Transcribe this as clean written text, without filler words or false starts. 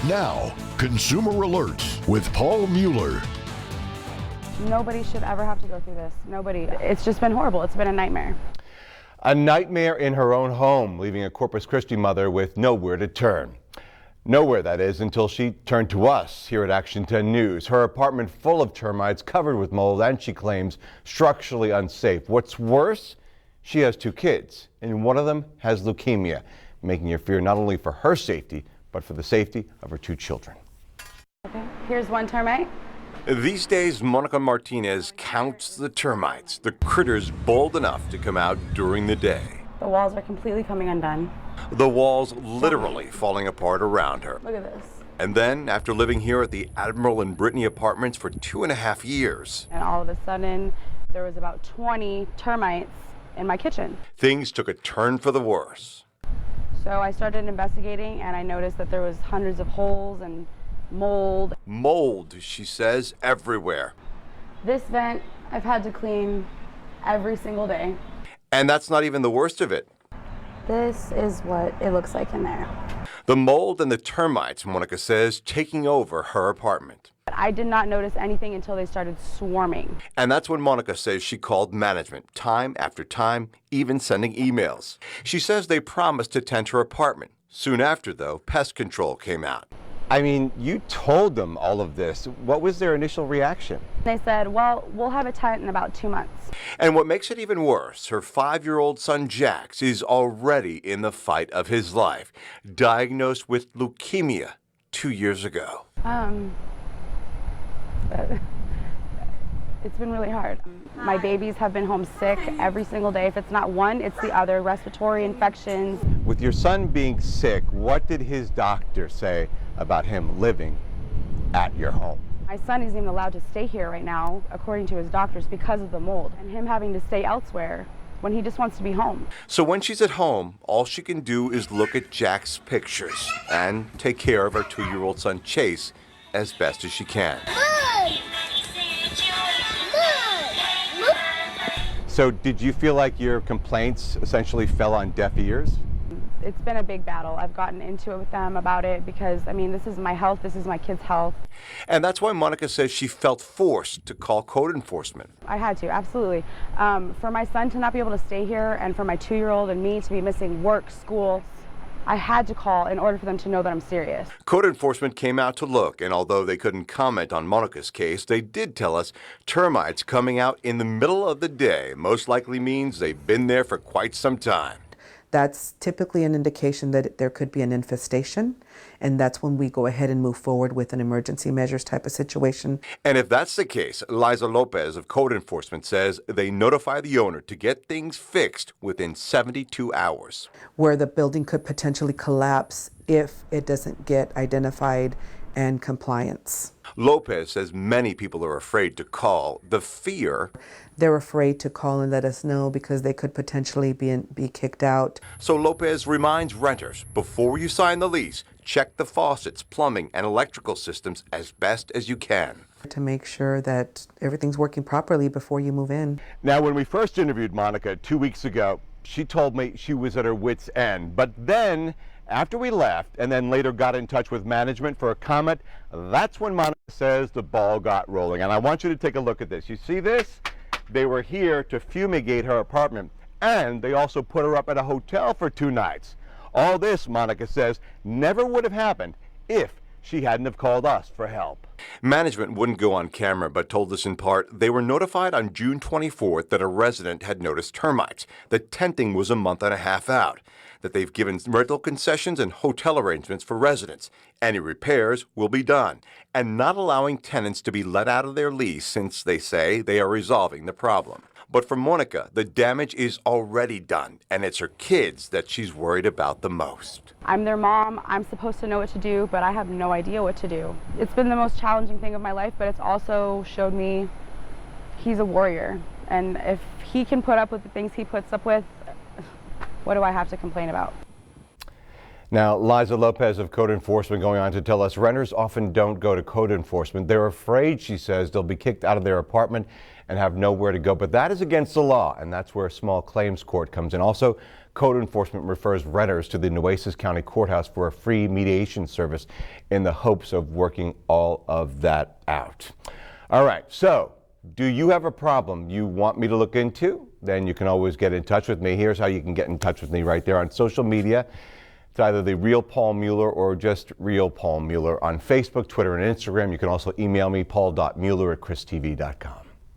Now, Consumer Alerts with Paul Mueller. Nobody should ever have to go through this. Nobody. It's just been horrible. It's been a nightmare. A nightmare in her own home, leaving a Corpus Christi mother with nowhere to turn. Nowhere, that is, until she turned to us here at Action 10 News. Her apartment full of termites, covered with mold, and she claims structurally unsafe. What's worse, she has 2 kids, and one of them has leukemia, making her fear not only for her safety, but for the safety of her 2 children. Okay, here's one termite. These days, Monica Martinez counts the termites, the critters bold enough to come out during the day. The walls are completely coming undone. The walls literally falling apart around her. Look at this. And then, after living here at the Admiral and Brittany apartments for 2.5 years. And all of a sudden, there was about 20 termites in my kitchen. Things took a turn for the worse. So I started investigating, and I noticed that there was hundreds of holes and mold. Mold, she says, everywhere. This vent, I've had to clean every single day. And that's not even the worst of it. This is what it looks like in there. The mold and the termites, Monica says, taking over her apartment. I did not notice anything until they started swarming. And that's when Monica says she called management time after time, even sending emails. She says they promised to tend her apartment. Soon after, though, pest control came out. I mean, you told them all of this. What was their initial reaction? They said, well, we'll have a tent in about 2 months. And what makes it even worse, her 5-year-old son Jax is already in the fight of his life, diagnosed with leukemia 2 years ago. It's been really hard. My babies have been home sick every single day. If it's not one, it's the other. Respiratory infections. With your son being sick, what did his doctor say about him living at your home? My son isn't even allowed to stay here right now, according to his doctors, because of the mold, and him having to stay elsewhere when he just wants to be home. So when she's at home, all she can do is look at Jack's pictures and take care of her 2-year-old son Chase as best as she can. So did you feel like your complaints essentially fell on deaf ears? It's been a big battle. I've gotten into it with them about it because, I mean, this is my health, this is my kids' health. And that's why Monica says she felt forced to call code enforcement. I had to, absolutely. For my son to not be able to stay here and for my 2-year-old and me to be missing work, school, I had to call in order for them to know that I'm serious. Code enforcement came out to look, and although they couldn't comment on Monica's case, they did tell us termites coming out in the middle of the day most likely means they've been there for quite some time. That's typically an indication that there could be an infestation, and that's when we go ahead and move forward with an emergency measures type of situation. And if that's the case, Liza Lopez of Code Enforcement says they notify the owner to get things fixed within 72 hours. Where the building could potentially collapse if it doesn't get identified and compliance. Lopez says many people are afraid to call. The fear, they're afraid to call and let us know because they could potentially be kicked out. So Lopez reminds renters, before you sign the lease, check the faucets, plumbing, and electrical systems as best as you can. To make sure that everything's working properly before you move in. Now, when we first interviewed Monica 2 weeks ago, she told me she was at her wit's end. But then, after we left and then later got in touch with management for a comment, that's when Monica says the ball got rolling. And I want you to take a look at this. You see this? They were here to fumigate her apartment, and they also put her up at a hotel for 2 nights. All this, Monica says, never would have happened if she hadn't have called us for help. Management wouldn't go on camera, but told us in part they were notified on June 24th that a resident had noticed termites. The tenting was a month and a half out. That they've given rental concessions and hotel arrangements for residents. Any repairs will be done, and not allowing tenants to be let out of their lease since they say they are resolving the problem. But for Monica, the damage is already done, and it's her kids that she's worried about the most. I'm their mom. I'm supposed to know what to do, but I have no idea what to do. It's been the most challenging thing of my life, but it's also showed me he's a warrior. And if he can put up with the things he puts up with, what do I have to complain about? Now, Liza Lopez of Code Enforcement going on to tell us renters often don't go to code enforcement. They're afraid, she says, they'll be kicked out of their apartment and have nowhere to go. But that is against the law, and that's where a small claims court comes in. Also, Code enforcement refers renters to the Nueces County Courthouse for a free mediation service in the hopes of working all of that out. All right, so do you have a problem you want me to look into? Then you can always get in touch with me. Here's how you can get in touch with me right there on social media. It's either the Real Paul Mueller or just Real Paul Mueller on Facebook, Twitter, and Instagram. You can also email me, paul.mueller@christv.com.